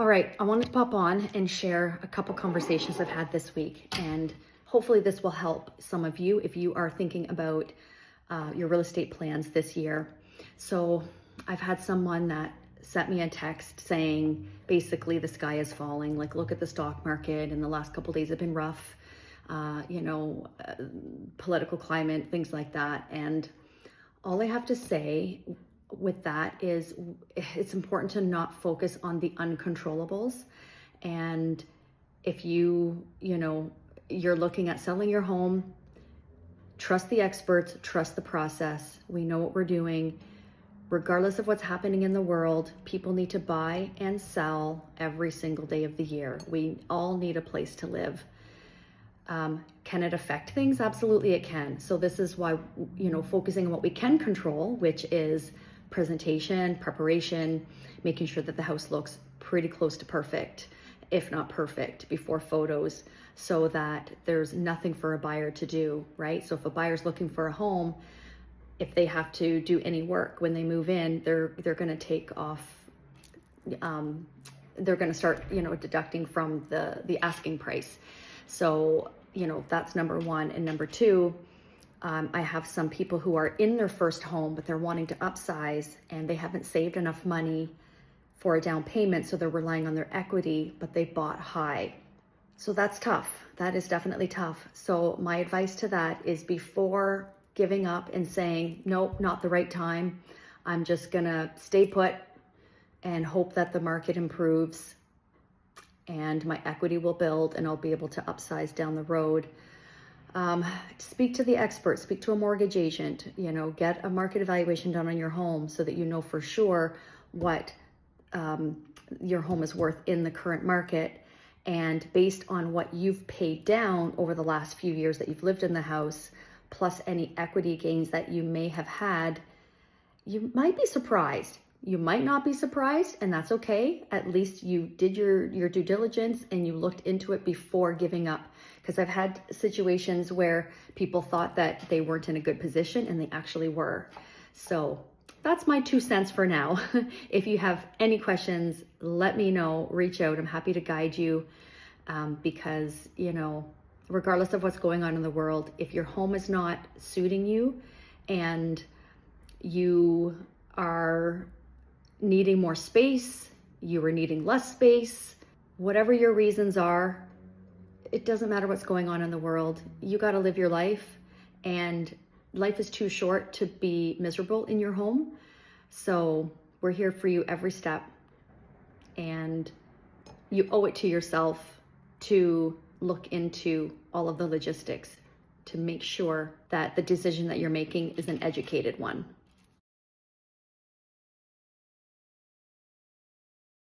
All right, I wanted to pop on and share a couple conversations I've had this week, and hopefully this will help some of you if you are thinking about your real estate plans this year. So I've had someone that sent me a text saying basically the sky is falling, like look at the stock market and the last couple of days have been rough, political climate, things like that. And all I have to say with that is it's important to not focus on the uncontrollables. And if you're looking at selling your home, trust the experts, trust the process. We know what we're doing. Regardless of what's happening in the world, people need to buy and sell every single day of the year. We all need a place to live. Can it affect things? Absolutely it can. So this is why, focusing on what we can control, which is presentation, preparation, making sure that the house looks pretty close to perfect, if not perfect, before photos, so that there's nothing for a buyer to do, right? So if a buyer's looking for a home, if they have to do any work when they move in, they're going to take off, they're going to start, deducting from the asking price. So, that's number one. And number two, I have some people who are in their first home, but they're wanting to upsize and they haven't saved enough money for a down payment. So they're relying on their equity, but they bought high. So that's tough. That is definitely tough. So my advice to that is before giving up and saying, nope, not the right time, I'm just gonna stay put and hope that the market improves and my equity will build and I'll be able to upsize down the road. Speak to the experts, speak to a mortgage agent, get a market evaluation done on your home so that you know for sure what your home is worth in the current market. And based on what you've paid down over the last few years that you've lived in the house, plus any equity gains that you may have had, you might be surprised. You might not be surprised, and that's okay. At least you did your due diligence and you looked into it before giving up. Because I've had situations where people thought that they weren't in a good position and they actually were. So that's my 2 cents for now. If you have any questions, let me know, reach out. I'm happy to guide you because, regardless of what's going on in the world, if your home is not suiting you and you are needing more space, you are needing less space, whatever your reasons are, it doesn't matter what's going on in the world. You got to live your life, and life is too short to be miserable in your home. So we're here for you every step, and you owe it to yourself to look into all of the logistics to make sure that the decision that you're making is an educated one.